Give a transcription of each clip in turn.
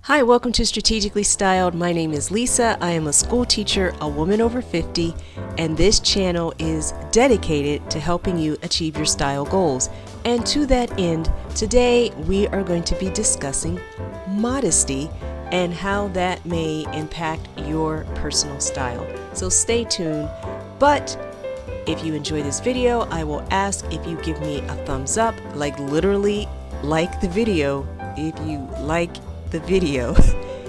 Hi, welcome to Strategically Styled. My name is Lisa. I am a school teacher, a woman over 50, and this channel is dedicated to helping you achieve your style goals. And to that end, today we are going to be discussing modesty and how that may impact your personal style. So stay tuned. But if you enjoy this video, I will ask if you give me a thumbs up, like literally like the video. If you like the video,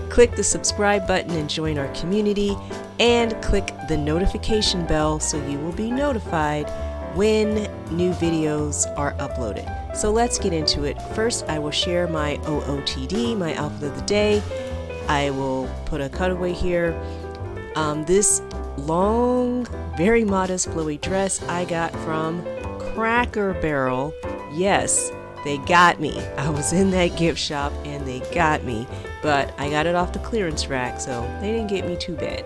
click the subscribe button and join our community, and click the notification bell so you will be notified when new videos are uploaded. So let's get into it. First, I will share my OOTD, my outfit of the day. I will put a cutaway here. This long, very modest flowy dress I got from Cracker Barrel. Yes, they got me. I was in that gift shop and they got me, but I got it off the clearance rack, so they didn't get me too bad.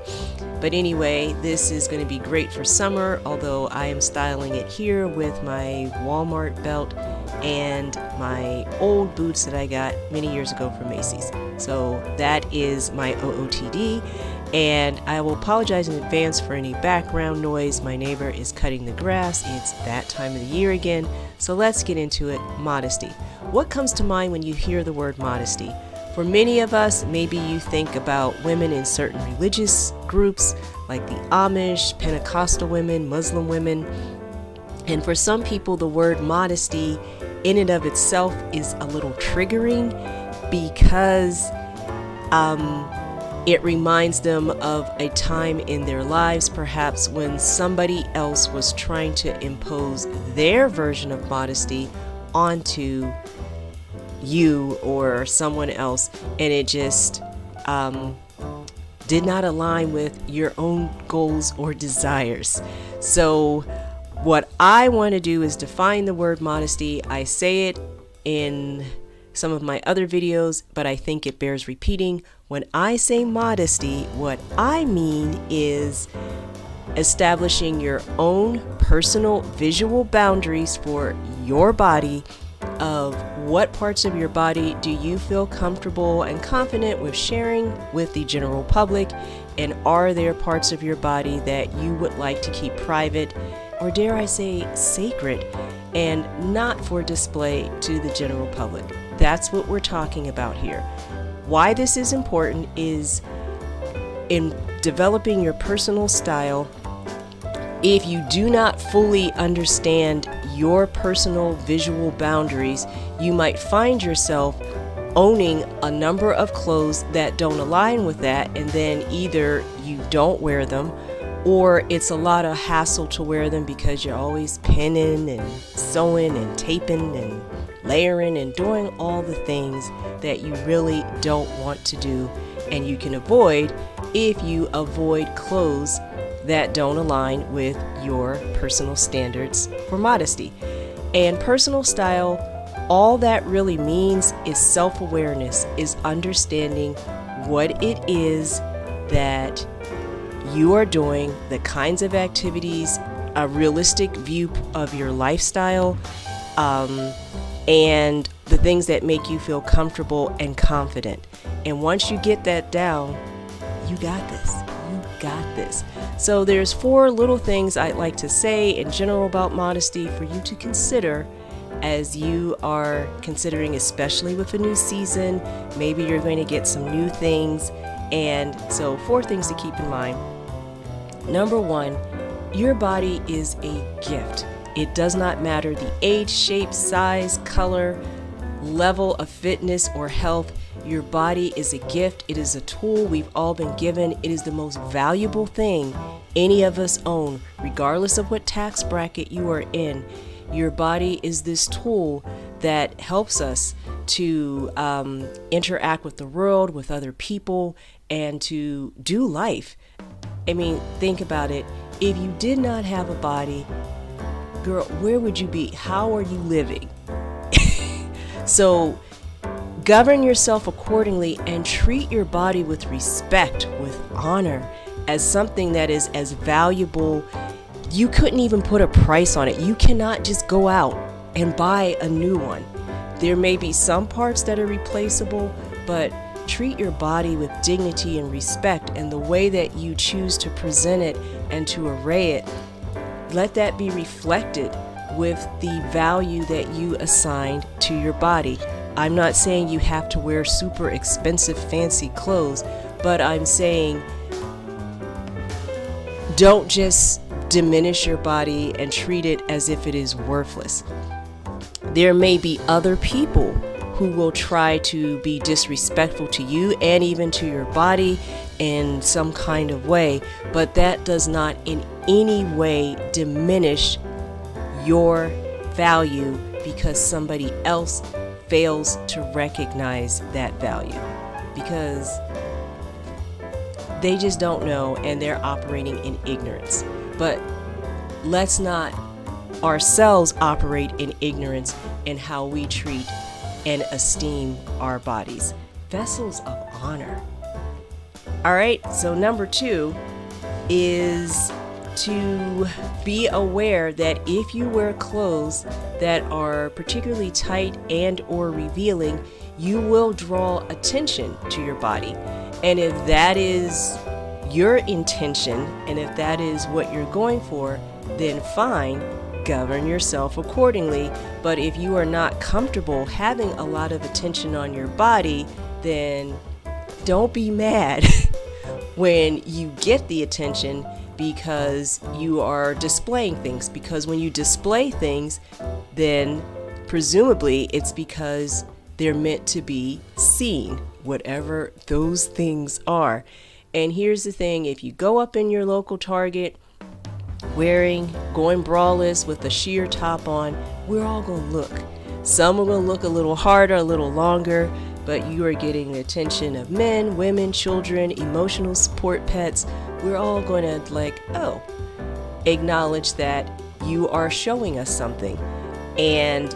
But anyway, this is going to be great for summer, although I am styling it here with my Walmart belt and my old boots that I got many years ago from Macy's. So that is my OOTD. And I will apologize in advance for any background noise. My neighbor is cutting the grass. It's that time of the year again. So let's get into it. Modesty. What comes to mind when you hear the word modesty? For many of us, maybe you think about women in certain religious groups like the Amish, Pentecostal women, Muslim women. And for some people, the word modesty in and of itself is a little triggering because it reminds them of a time in their lives, perhaps when somebody else was trying to impose their version of modesty onto you or someone else, and it just did not align with your own goals or desires. So what I want to do is define the word modesty. I say it in some of my other videos, but I think it bears repeating. When I say modesty, what I mean is establishing your own personal visual boundaries for your body, of what parts of your body do you feel comfortable and confident with sharing with the general public, and are there parts of your body that you would like to keep private, or dare I say sacred, and not for display to the general public. That's what we're talking about here. Why this is important is in developing your personal style. If you do not fully understand your personal visual boundaries, you might find yourself owning a number of clothes that don't align with that, and then either you don't wear them, or it's a lot of hassle to wear them because you're always pinning and sewing and taping and layering and doing all the things that you really don't want to do, and you can avoid if you avoid clothes that don't align with your personal standards for modesty. And personal style, all that really means is self-awareness, is understanding what it is that you are doing, the kinds of activities, a realistic view of your lifestyle, and the things that make you feel comfortable and confident. And once you get that down, you got this. You got this. So there's 4 little things I'd like to say in general about modesty for you to consider as you are considering, especially with a new season. Maybe you're going to get some new things. And so 4 things to keep in mind. Number 1, your body is a gift. It does not matter the age, shape, size, color, level of fitness or health. Your body is a gift. It is a tool we've all been given. It is the most valuable thing any of us own, regardless of what tax bracket you are in. Your body is this tool that helps us to interact with the world, with other people, and to do life. I mean, think about it. If you did not have a body, girl, where would you be? How are you living? So govern yourself accordingly and treat your body with respect, with honor, as something that is as valuable. You couldn't even put a price on it. You cannot just go out and buy a new one. There may be some parts that are replaceable, but treat your body with dignity and respect, and the way that you choose to present it and to array it, let that be reflected with the value that you assigned to your body. I'm not saying you have to wear super expensive fancy clothes, but I'm saying don't just diminish your body and treat it as if it is worthless. There may be other people who will try to be disrespectful to you and even to your body in some kind of way, but that does not in any way diminish your value because somebody else fails to recognize that value, because they just don't know and they're operating in ignorance. But let's not ourselves operate in ignorance in how we treat and esteem our bodies. Vessels of honor. All right, so number 2 is to be aware that if you wear clothes that are particularly tight and or revealing, you will draw attention to your body. And if that is your intention, and if that is what you're going for, then fine, govern yourself accordingly. But if you are not comfortable having a lot of attention on your body, then don't be mad when you get the attention because you are displaying things. Because when you display things, then presumably it's because they're meant to be seen, whatever those things are. And here's the thing, if you go up in your local Target going braless with a sheer top on, we're all going to look. Some are going to look a little harder, a little longer, but you are getting the attention of men, women, children, emotional support pets. We're all going to acknowledge that you are showing us something. And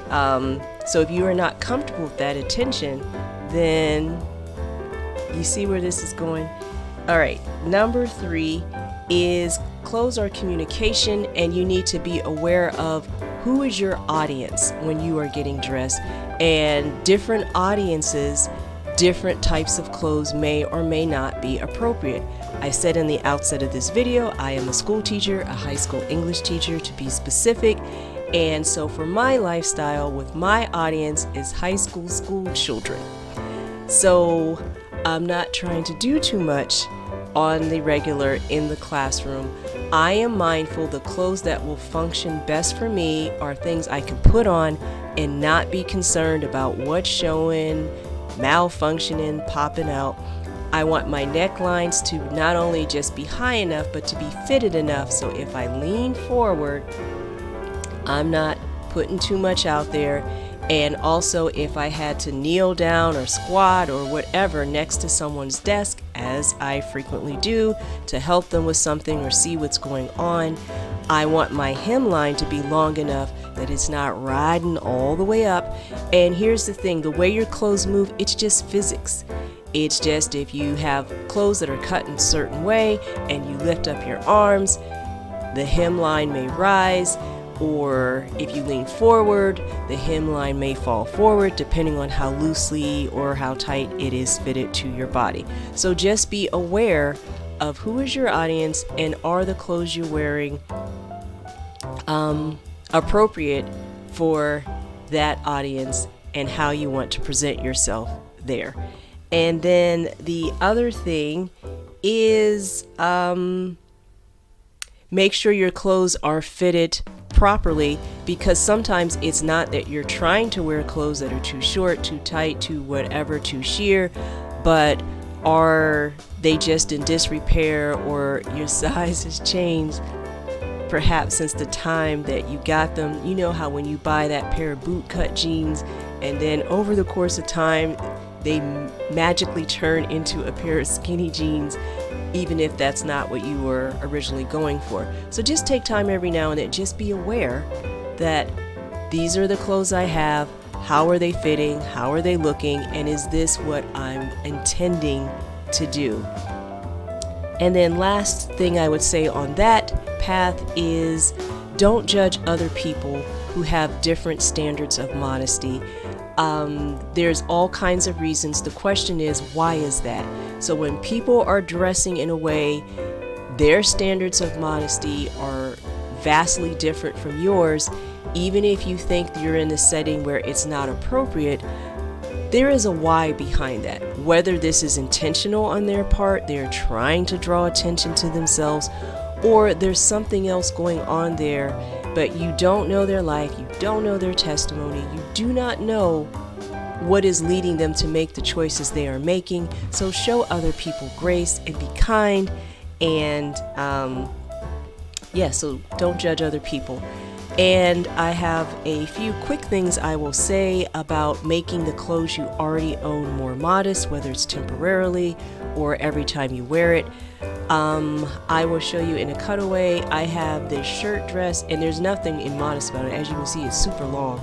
so if you are not comfortable with that attention, then you see where this is going. All right, number 3 is clothes are communication, and you need to be aware of who is your audience when you are getting dressed. And different audiences, different types of clothes may or may not be appropriate. I said in the outset of this video, I am a school teacher, a high school English teacher to be specific. And so for my lifestyle with my audience is high school children. So I'm not trying to do too much on the regular in the classroom. I am mindful the clothes that will function best for me are things I can put on and not be concerned about what's showing, malfunctioning, popping out. I want my necklines to not only just be high enough, but to be fitted enough so if I lean forward, I'm not putting too much out there. And also if I had to kneel down or squat or whatever next to someone's desk, as I frequently do, to help them with something or see what's going on, I want my hemline to be long enough that it's not riding all the way up. And here's the thing, the way your clothes move, it's just physics. It's just if you have clothes that are cut in a certain way and you lift up your arms, the hemline may rise. Or if you lean forward, the hemline may fall forward depending on how loosely or how tight it is fitted to your body. So just be aware of who is your audience and are the clothes you're wearing appropriate for that audience and how you want to present yourself there. And then the other thing is make sure your clothes are fitted properly, because sometimes it's not that you're trying to wear clothes that are too short, too tight, too whatever, too sheer, but are they just in disrepair or your size has changed perhaps since the time that you got them. You know how when you buy that pair of boot cut jeans and then over the course of time they magically turn into a pair of skinny jeans, even if that's not what you were originally going for. So just take time every now and then, just be aware that these are the clothes I have, how are they fitting, how are they looking, and is this what I'm intending to do? And then last thing I would say on that path is don't judge other people who have different standards of modesty. There's all kinds of reasons. The question is, why is that? So when people are dressing in a way, their standards of modesty are vastly different from yours, even if you think you're in a setting where it's not appropriate, there is a why behind that. Whether this is intentional on their part, they're trying to draw attention to themselves, or there's something else going on there, but you don't know their life, you don't know their testimony, you do not know what is leading them to make the choices they are making. So show other people grace and be kind, and so don't judge other people. And I have a few quick things I will say about making the clothes you already own more modest, whether it's temporarily or every time you wear it. I will show you in a cutaway. I have this shirt dress, and there's nothing immodest about it. As you can see, it's super long,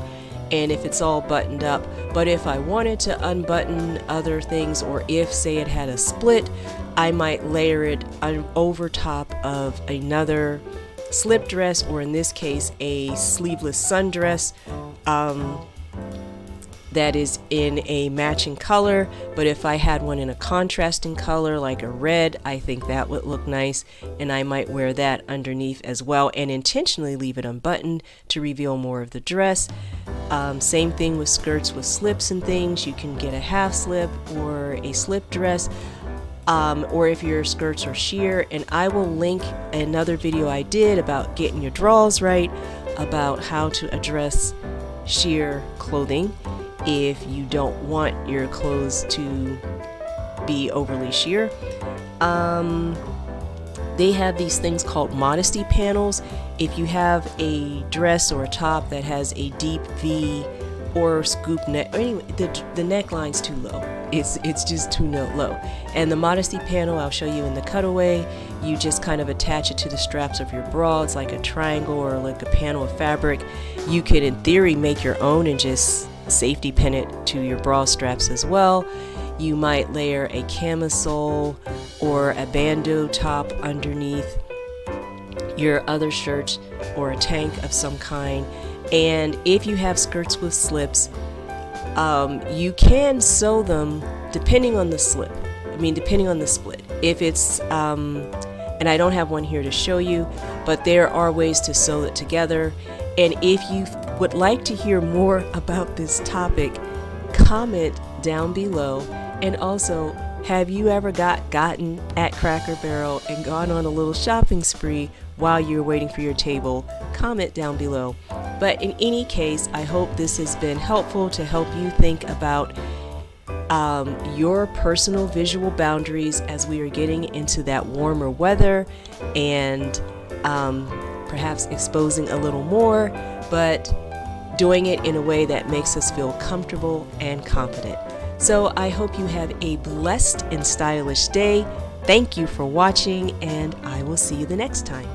and if it's all buttoned up. But if I wanted to unbutton other things, or if, say, it had a split, I might layer it over top of another slip dress, or in this case a sleeveless sundress that is in a matching color. But if I had one in a contrasting color like a red, I think that would look nice, and I might wear that underneath as well, and intentionally leave it unbuttoned to reveal more of the dress. Same thing with skirts with slips and things. You can get a half slip or a slip dress, or if your skirts are sheer. And I will link another video I did about getting your draws right, about how to address sheer clothing if you don't want your clothes to be overly sheer. They have these things called modesty panels. If you have a dress or a top that has a deep V or scoop neck, or anyway, the neckline's too low. It's just too low. And the modesty panel, I'll show you in the cutaway. You just kind of attach it to the straps of your bra. It's like a triangle or like a panel of fabric. You could, in theory, make your own and just safety pin it to your bra straps as well. You might layer a camisole or a bandeau top underneath your other shirt or a tank of some kind. And if you have skirts with slips, you can sew them depending on the slip. Depending on the split. If it's, and I don't have one here to show you, but there are ways to sew it together. And if you would like to hear more about this topic, comment down below. And also, have you ever gotten at Cracker Barrel and gone on a little shopping spree while you're waiting for your table? Comment down below. But in any case, I hope this has been helpful to help you think about your personal visual boundaries as we are getting into that warmer weather, and perhaps exposing a little more, but doing it in a way that makes us feel comfortable and confident. So I hope you have a blessed and stylish day. Thank you for watching, and I will see you the next time.